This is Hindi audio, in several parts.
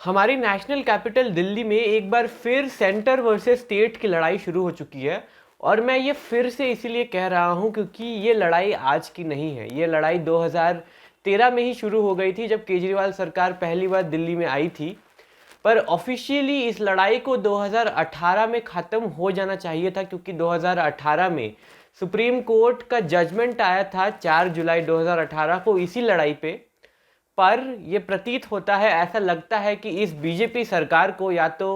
हमारी नेशनल कैपिटल दिल्ली में एक बार फिर सेंटर वर्सेस स्टेट की लड़ाई शुरू हो चुकी है। और मैं ये फिर से इसीलिए कह रहा हूँ क्योंकि ये लड़ाई आज की नहीं है। ये लड़ाई 2013 में ही शुरू हो गई थी जब केजरीवाल सरकार पहली बार दिल्ली में आई थी। पर ऑफिशियली इस लड़ाई को 2018 में ख़त्म हो जाना चाहिए था, क्योंकि 2018 में सुप्रीम कोर्ट का जजमेंट आया था 4 जुलाई 2018 को इसी लड़ाई पे। पर यह प्रतीत होता है, ऐसा लगता है कि इस बीजेपी सरकार को या तो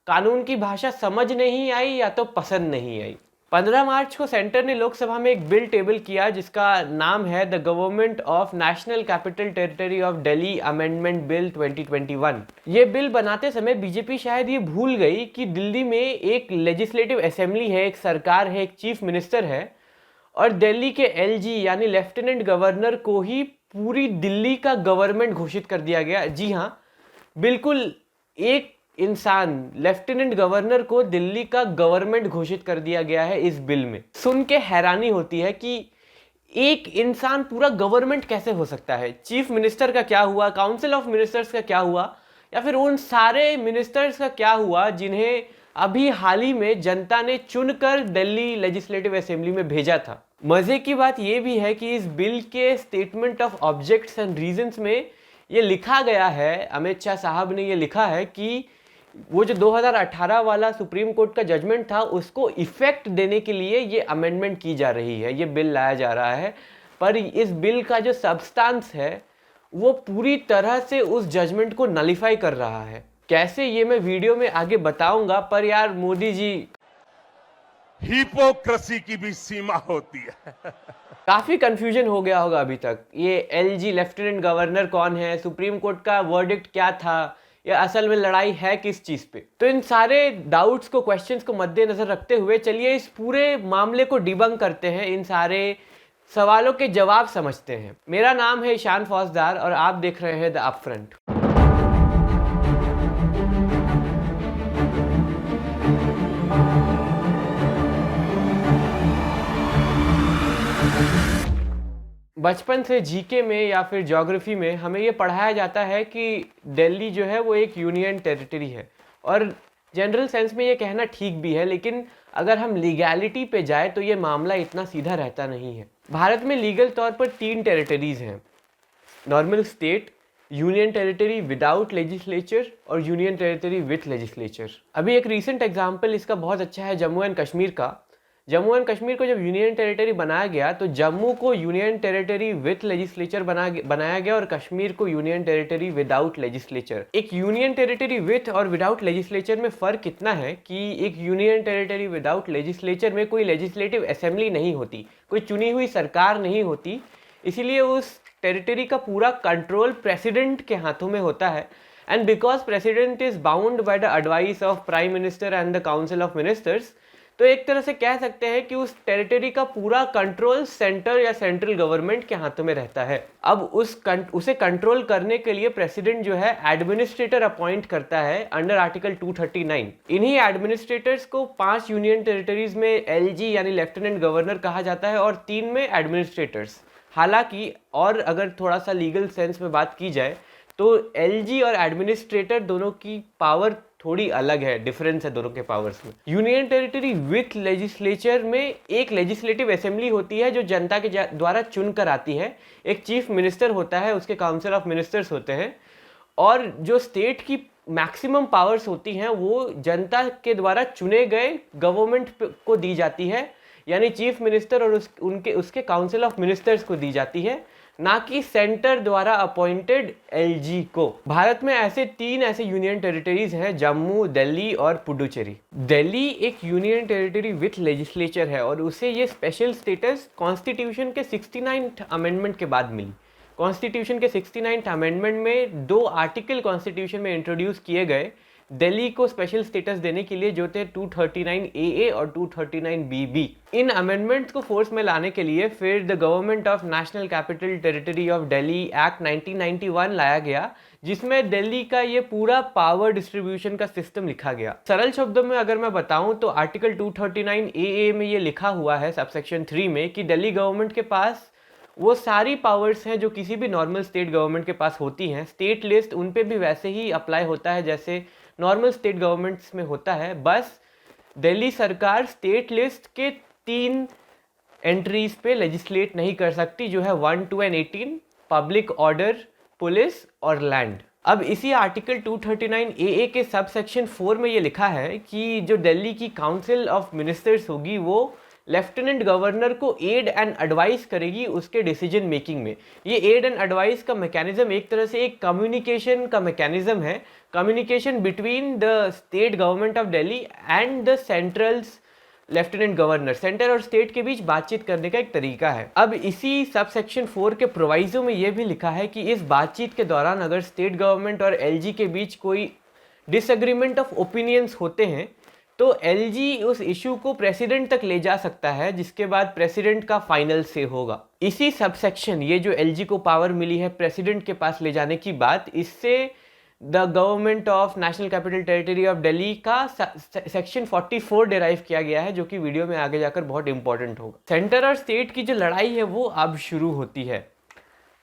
कानून की भाषा समझ नहीं आई या तो पसंद नहीं आई। 15 मार्च को सेंटर ने लोकसभा में एक बिल टेबल किया जिसका नाम है the government of national capital territory of Delhi amendment bill 2021। ये बिल बनाते समय बीजेपी शायद ये भूल गई कि दिल्ली में एक लेजिस्लेटिव असेंबली है, एक सरकार है, एक चीफ मिनिस्टर है, और दिल्ली के एलजी यानी लेफ्टिनेंट गवर्नर को ही पूरी दिल्ली का गवर्नमेंट घोषित कर दिया गया। जी हाँ, बिल्कुल एक इंसान लेफ्टिनेंट गवर्नर को दिल्ली का गवर्नमेंट घोषित कर दिया गया है इस बिल में। सुन के हैरानी होती है कि एक इंसान पूरा गवर्नमेंट कैसे हो सकता है। चीफ मिनिस्टर का क्या हुआ, काउंसिल ऑफ मिनिस्टर्स का क्या हुआ, या फिर उन सारे मिनिस्टर्स का क्या हुआ जिन्हें अभी हाल ही में जनता ने चुनकर दिल्ली लेजिस्लेटिव असेंबली में भेजा था। मजे की बात यह भी है कि इस बिल के statement of objects and reasons में ये लिखा गया है, अमित शाह साहब ने ये लिखा है कि वो जो 2018 वाला सुप्रीम कोर्ट का जजमेंट था उसको इफेक्ट देने के लिए ये अमेंडमेंट की जा रही है, ये बिल लाया जा रहा है। पर इस बिल का जो सब्सटेंस है वो पूरी तरह से उस जजमेंट को नलिफाई कर रहा है। कैसे, ये मैं वीडियो में आगे बताऊंगा। पर यार मोदी जी, हिपोक्रेसी की भी सीमा होती है। काफी कंफ्यूजन हो गया होगा अभी तक। ये एलजी लेफ्टिनेंट गवर्नर कौन है, सुप्रीम कोर्ट का वर्डिक्ट क्या था, या असल में लड़ाई है किस चीज पे। तो इन सारे डाउट्स को, क्वेश्चंस को मद्देनजर रखते हुए चलिए इस पूरे मामले को डिबंक करते हैं, इन सारे सवालों के जवाब समझते हैं। मेरा नाम है ईशान फौजदार और आप देख रहे हैं द अपफ्रंट। बचपन से जीके में या फिर ज्योग्राफी में हमें ये पढ़ाया जाता है कि दिल्ली जो है वो एक यूनियन टेरिटरी है, और जनरल सेंस में ये कहना ठीक भी है। लेकिन अगर हम लीगैलिटी पे जाए तो ये मामला इतना सीधा रहता नहीं है। भारत में लीगल तौर पर 3 टेरिटरीज हैं: normal state, union territory without legislature और यूनियन टेरिटरी विथ लेजिस्लेचर। अभी एक रीसेंट एग्जाम्पल इसका बहुत अच्छा है जम्मू एंड कश्मीर का। जम्मू एंड कश्मीर को जब यूनियन टेरिटरी बनाया गया तो जम्मू को यूनियन टेरिटरी विथ लेजिस्लेचर बनाया गया और कश्मीर को यूनियन टेरिटरी विदाउट लेजिस्लेचर। एक यूनियन टेरिटरी विथ और विदाउट लेजिस्लेचर में फ़र्क इतना है कि एक यूनियन टेरिटरी विदाउट लेजिस्लेचर में कोई लेजिस्लेटिव असेंबली नहीं होती, कोई चुनी हुई सरकार नहीं होती, इसीलिए उस टेरिटरी का पूरा कंट्रोल प्रेसिडेंट के हाथों में होता है। And because president is bound by the advice of prime minister and the council of ministers, तो एक तरह से कह सकते हैं कि उस टेरिटरी का पूरा कंट्रोल सेंटर या सेंट्रल गवर्नमेंट के हाथों में रहता है। अब उसे कंट्रोल करने के लिए प्रेसिडेंट जो है एडमिनिस्ट्रेटर अपॉइंट करता है अंडर आर्टिकल 239। इन्हीं एडमिनिस्ट्रेटर्स को 5 यूनियन टेरिटरीज में एलजी यानी लेफ्टिनेंट गवर्नर कहा जाता है और 3 में एडमिनिस्ट्रेटर्स। हालांकि और अगर थोड़ा सा लीगल सेंस में बात की जाए तो एलजी और एडमिनिस्ट्रेटर दोनों की पावर थोड़ी अलग है, डिफरेंस है दोनों के पावर्स में। यूनियन टेरिटरी विथ लेजिस्लेचर में एक लेजिस्लेटिव असेंबली होती है जो जनता के द्वारा चुन कर आती है। एक चीफ मिनिस्टर होता है, उसके काउंसिल ऑफ मिनिस्टर्स होते हैं, और जो स्टेट की मैक्सिमम पावर्स होती हैं वो जनता के द्वारा चुने गए गवर्नमेंट को दी जाती है, यानी चीफ मिनिस्टर और उसके काउंसिल ऑफ मिनिस्टर्स को दी जाती है, ना कि सेंटर द्वारा अपॉइंटेड एलजी को। भारत में ऐसे 3 ऐसे यूनियन टेरिटरीज हैं: जम्मू, दिल्ली और पुडुचेरी। दिल्ली एक यूनियन टेरिटरी विथ लेजिस्लेचर है और उसे ये स्पेशल स्टेटस कॉन्स्टिट्यूशन के 69th अमेंडमेंट के बाद मिली। कॉन्स्टिट्यूशन के 69th अमेंडमेंट में 2 आर्टिकल कॉन्स्टिट्यूशन में इंट्रोड्यूस किए गए दिल्ली को स्पेशल स्टेटस देने के लिए, जो थे 239 AA और 239 BB। इन अमेंडमेंट्स को फोर्स में लाने के लिए फिर the government of national capital territory of Delhi act 1991 लाया गया, जिसमें दिल्ली का ये पूरा पावर डिस्ट्रीब्यूशन का सिस्टम लिखा गया। सरल शब्दों में अगर मैं बताऊं तो आर्टिकल 239 AA में ये लिखा हुआ है सबसेक्शन 3 में कि दिल्ली गवर्नमेंट के पास वो सारी पावर्स हैं जो किसी भी नॉर्मल स्टेट गवर्नमेंट के पास होती हैं। स्टेट लिस्ट उन पे भी वैसे ही अप्लाई होता है जैसे नॉर्मल स्टेट गवर्नमेंट्स में होता है, बस दिल्ली सरकार स्टेट लिस्ट के 3 एंट्रीज पे लेजिस्लेट नहीं कर सकती, जो है 1, 2 एंड 18, पब्लिक ऑर्डर, पुलिस और लैंड। अब इसी आर्टिकल 239 AA के सब सेक्शन 4 में ये लिखा है कि जो दिल्ली की काउंसिल ऑफ मिनिस्टर्स होगी वो लेफ्टिनेंट गवर्नर को एड एंड एडवाइस करेगी उसके डिसीजन मेकिंग में। ये एड एंड एडवाइस का मैकेनिज्म एक तरह से एक कम्युनिकेशन का मैकेनिज्म है, communication between the state government of Delhi and the centrals lieutenant governor. Centre और स्टेट के बीच बातचीत करने का एक तरीका है। अब इसी सब सेक्शन 4 के प्रोवाइजो में यह भी लिखा है कि इस बातचीत के दौरान अगर स्टेट गवर्नमेंट और LG के बीच कोई डिसएग्रीमेंट ऑफ ओपिनियंस होते हैं तो LG उस इशू को प्रेसिडेंट तक ले जा सकता है, जिसके बाद प्रेसिडेंट का फाइनल से होगा। इसी सब सेक्शन, ये जो LG को पावर मिली है प्रेसिडेंट के पास ले जाने की बात, इससे the government of national capital territory of Delhi का सेक्शन 44 डिराइव किया गया है, जो कि वीडियो में आगे जाकर बहुत इंपॉर्टेंट होगा। सेंटर और स्टेट की जो लड़ाई है वो अब शुरू होती है।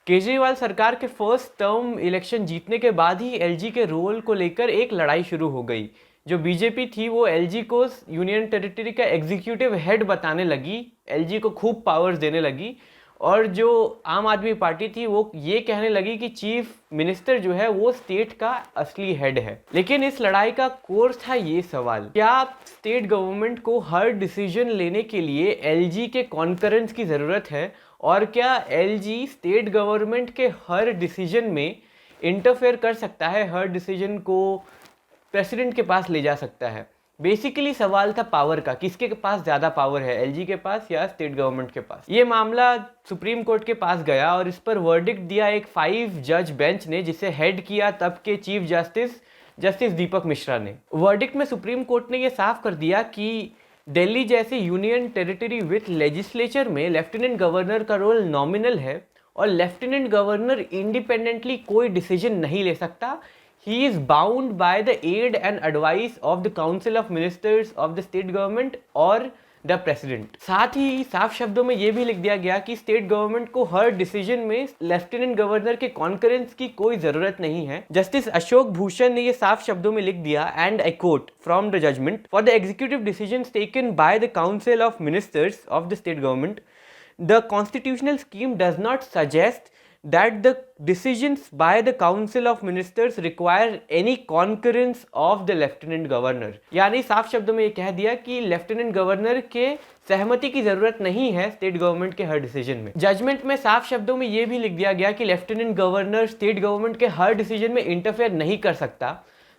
केजरीवाल सरकार के फर्स्ट टर्म इलेक्शन जीतने के बाद ही LG के रोल को लेकर एक लड़ाई शुरू हो गई। जो बीजेपी थी वो LG को यूनियन टेरिटरी का एग्जीक्यूटिव हेड बताने लगी, LG को खूब पावर्स देने लगी, और जो आम आदमी पार्टी थी वो ये कहने लगी कि चीफ मिनिस्टर जो है वो स्टेट का असली हेड है। लेकिन इस लड़ाई का कोर्स था ये सवाल, क्या स्टेट गवर्नमेंट को हर डिसीजन लेने के लिए LG के कॉन्करेंस की ज़रूरत है, और क्या LG स्टेट गवर्नमेंट के हर डिसीजन में इंटरफेयर कर सकता है, हर डिसीजन को प्रेसिडेंट के पास ले जा सकता है। बेसिकली सवाल था पावर का, किसके पास ज़्यादा पावर है, LG के पास या स्टेट गवर्नमेंट के पास। ये मामला सुप्रीम कोर्ट के पास गया और इस पर वर्डिक्ट दिया एक 5 जज बेंच ने, जिसे हेड किया तब के चीफ जस्टिस दीपक मिश्रा ने। वर्डिक्ट में सुप्रीम कोर्ट ने यह साफ कर दिया कि दिल्ली जैसे यूनियन टेरिटरी विथ लेजिस्लेचर में लेफ्टिनेंट गवर्नर का रोल नॉमिनल है और लेफ्टिनेंट गवर्नर इंडिपेंडेंटली कोई डिसीजन नहीं ले सकता। He is bound by the aid and advice of the Council of Ministers of the state government or the President। साथ ही साफ शब्दों में ये भी लिख दिया गया कि स्टेट गवर्नमेंट को हर डिसीजन में लेफ्टिनेंट गवर्नर के कॉन्करेंस की कोई जरूरत नहीं है। जस्टिस अशोक भूषण ने ये साफ शब्दों में लिख दिया, and I quote from the judgment, for the executive decisions taken by the council of ministers of the state government, the constitutional scheme does not suggest that the decisions by the council of ministers require any concurrence of the lieutenant governor। यानी साफ शब्दों में ये कह दिया कि लेफ्टिनेंट गवर्नर के सहमति की जरूरत नहीं है स्टेट गवर्नमेंट के हर डिसीजन में। जजमेंट में साफ शब्दों में ये भी लिख दिया गया कि लेफ्टिनेंट गवर्नर स्टेट गवर्नमेंट के हर डिसीजन में इंटरफेयर नहीं कर सकता,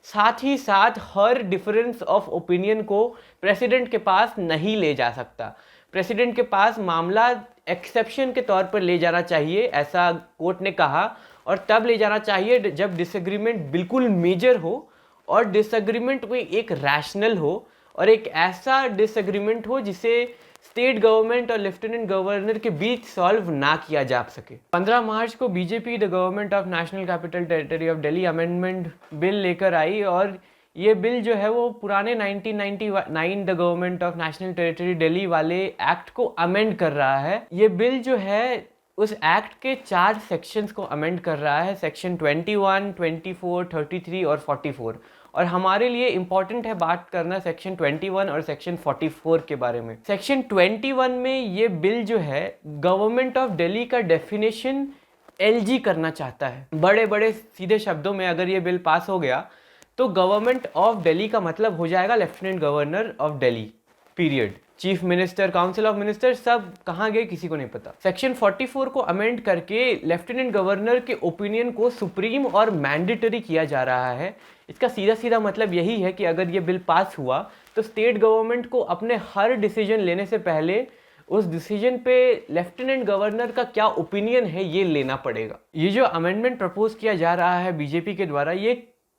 साथ ही साथ हर डिफरेंस ऑफ ओपिनियन को प्रेसिडेंट के पास नहीं ले जा सकता। प्रेसिडेंट के पास मामला एक्सेप्शन के तौर पर ले जाना चाहिए, ऐसा कोर्ट ने कहा, और तब ले जाना चाहिए जब डिसएग्रीमेंट बिल्कुल मेजर हो और डिसएग्रीमेंट में एक रैशनल हो और एक ऐसा डिसएग्रीमेंट हो जिसे स्टेट गवर्नमेंट और लेफ्टिनेंट गवर्नर के बीच सॉल्व ना किया जा सके। 15 मार्च को BJP the government of national capital territory of Delhi amendment bill लेकर आई, और ये बिल जो है वो पुराने 1999 the government of national territory Delhi वाले एक्ट को अमेंड कर रहा है। ये बिल जो है उस एक्ट के 4 सेक्शंस को अमेंड कर रहा है, सेक्शन 21, 24, 33 और 44। और हमारे लिए इम्पॉर्टेंट है बात करना सेक्शन 21 और सेक्शन 44 के बारे में। सेक्शन 21 में ये बिल जो है गवर्नमेंट ऑफ दिल्ली का डेफिनेशन LG करना चाहता है। बड़े बड़े सीधे शब्दों में अगर ये बिल पास हो गया तो गवर्नमेंट ऑफ दिल्ली का मतलब हो जाएगा lieutenant governor of Delhi, period. Chief minister, council of minister सब कहाँ गए किसी को नहीं पता। सेक्शन 44 को अमेंड करके लेफ्टिनेंट गवर्नर के ओपिनियन को सुप्रीम और मैंडेटरी किया जा रहा है। इसका सीधा सीधा मतलब यही है कि अगर ये बिल पास हुआ तो स्टेट गवर्नमेंट को अपने हर डिसीजन लेने से पहले उस डिसीजन पे लेफ्टिनेंट गवर्नर का क्या ओपिनियन है ये लेना पड़ेगा। ये जो अमेंडमेंट प्रपोज किया जा रहा है बीजेपी के द्वारा, ये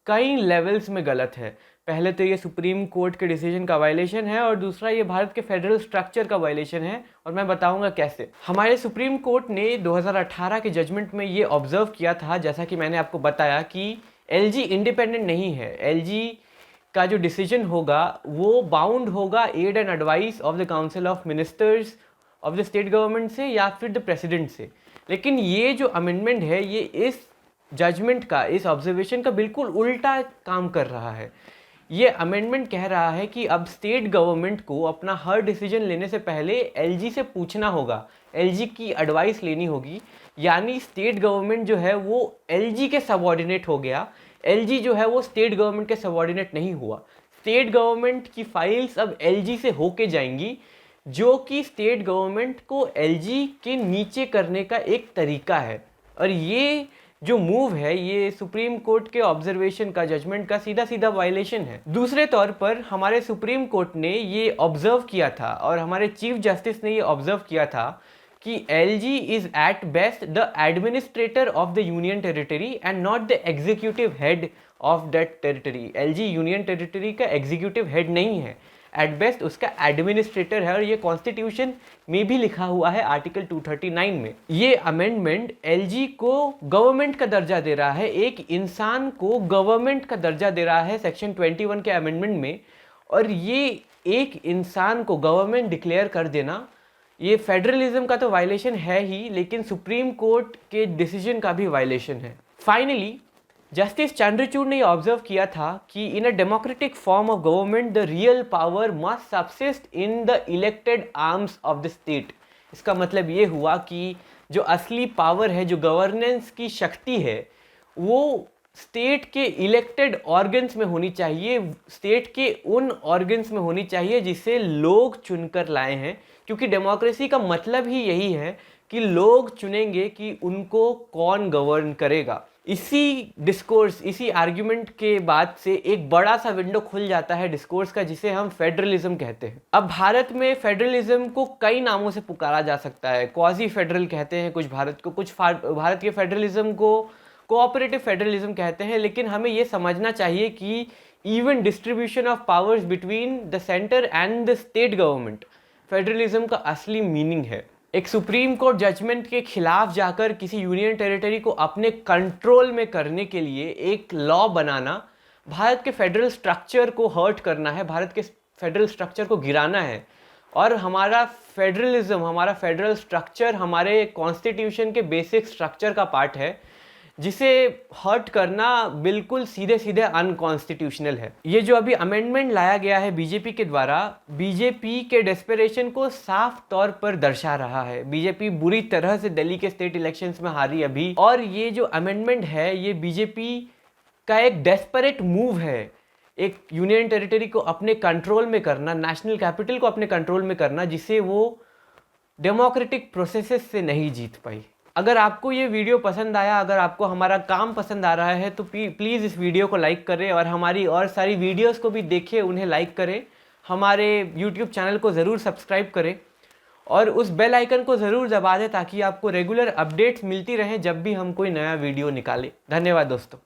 कई लेवल्स में गलत है। पहले तो ये सुप्रीम कोर्ट के डिसीजन का वायलेशन है और दूसरा ये भारत के फेडरल स्ट्रक्चर का वायलेशन है, और मैं बताऊंगा कैसे। हमारे सुप्रीम कोर्ट ने 2018 के जजमेंट में ये ऑब्जर्व किया था, जैसा कि मैंने आपको बताया, कि LG इंडिपेंडेंट नहीं है। LG का जो डिसीजन होगा वो बाउंड होगा aid and advice of the council of ministers of the state government से या फिर द प्रेसिडेंट से। लेकिन ये जो अमेंडमेंट है ये इस जजमेंट का, इस ऑब्जर्वेशन का बिल्कुल उल्टा काम कर रहा है। ये अमेंडमेंट कह रहा है कि अब स्टेट गवर्नमेंट को अपना हर डिसीजन लेने से पहले एलजी से पूछना होगा, एलजी की एडवाइस लेनी होगी। यानी स्टेट गवर्नमेंट जो है वो एलजी के सबऑर्डिनेट हो गया, एलजी जो है वो स्टेट गवर्नमेंट के सबऑर्डिनेट नहीं हुआ। स्टेट गवर्नमेंट की फाइल्स अब एलजी से होके जाएंगी, जो कि स्टेट गवर्नमेंट को एलजी के नीचे करने का एक तरीका है। और ये जो मूव है ये सुप्रीम कोर्ट के ऑब्जर्वेशन का, जजमेंट का सीधा सीधा वायलेशन है। दूसरे तौर पर हमारे सुप्रीम कोर्ट ने ये ऑब्जर्व किया था और हमारे चीफ जस्टिस ने ये ऑब्जर्व किया था कि LG is at best the administrator of the union territory and not the executive head of that territory. LG union territory का एग्जीक्यूटिव हेड नहीं है, एट बेस्ट उसका एडमिनिस्ट्रेटर है। और ये कॉन्स्टिट्यूशन में भी लिखा हुआ है आर्टिकल 239 में। ये अमेंडमेंट एलजी को गवर्नमेंट का दर्जा दे रहा है, एक इंसान को गवर्नमेंट का दर्जा दे रहा है सेक्शन 21 के अमेंडमेंट में। और ये एक इंसान को गवर्नमेंट डिक्लेयर कर देना, ये फेडरलिज्म का तो वायलेशन है ही, लेकिन सुप्रीम कोर्ट के डिसीजन का भी वायलेशन है। फाइनली जस्टिस चंद्रचूड़ ने ऑब्जर्व किया था कि in a democratic form of government the real power must subsist in the elected arms of the state. इसका मतलब ये हुआ कि जो असली पावर है, जो गवर्नेंस की शक्ति है, वो स्टेट के इलेक्टेड ऑर्गन्स में होनी चाहिए, स्टेट के उन ऑर्गन्स में होनी चाहिए जिसे लोग चुनकर लाए हैं। क्योंकि डेमोक्रेसी का मतलब ही यही है कि लोग चुनेंगे कि उनको कौन गवर्न करेगा। इसी डिस्कोर्स, इसी आर्ग्यूमेंट के बाद से एक बड़ा सा विंडो खुल जाता है डिस्कोर्स का, जिसे हम फेडरलिज्म कहते हैं। अब भारत में फेडरलिज्म को कई नामों से पुकारा जा सकता है। क्वाजी फेडरल कहते हैं कुछ भारत को, कुछ भारत के फेडरलिज्म को कोऑपरेटिव फेडरलिज्म कहते हैं। लेकिन हमें ये समझना चाहिए कि even distribution of powers between the centre and the state government federalism का असली मीनिंग है। एक सुप्रीम कोर्ट जजमेंट के खिलाफ जाकर किसी यूनियन टेरिटरी को अपने कंट्रोल में करने के लिए एक लॉ बनाना, भारत के फेडरल स्ट्रक्चर को हर्ट करना है, भारत के फेडरल स्ट्रक्चर को गिराना है। और हमारा फेडरलिज्म, हमारा फेडरल स्ट्रक्चर हमारे कॉन्स्टिट्यूशन के बेसिक स्ट्रक्चर का पार्ट है, जिसे हर्ट करना बिल्कुल सीधे सीधे अनकॉन्स्टिट्यूशनल है। ये जो अभी अमेंडमेंट लाया गया है बीजेपी के द्वारा, बीजेपी के डेस्परेशन को साफ तौर पर दर्शा रहा है। बीजेपी बुरी तरह से दिल्ली के स्टेट इलेक्शंस में हारी अभी, और ये जो अमेंडमेंट है ये बीजेपी का एक डेस्परेट मूव है, एक यूनियन टेरिटरी को अपने कंट्रोल में करना, नेशनल कैपिटल को अपने कंट्रोल में करना, जिसे वो डेमोक्रेटिक प्रोसेसेस से नहीं जीत पाई। अगर आपको ये वीडियो पसंद आया, अगर आपको हमारा काम पसंद आ रहा है, तो प्लीज़ इस वीडियो को लाइक करें और हमारी और सारी वीडियोस को भी देखें, उन्हें लाइक करें। हमारे यूट्यूब चैनल को ज़रूर सब्सक्राइब करें और उस बेल आइकन को ज़रूर दबा दें ताकि आपको रेगुलर अपडेट्स मिलती रहें जब भी हम कोई नया वीडियो निकालें। धन्यवाद दोस्तों।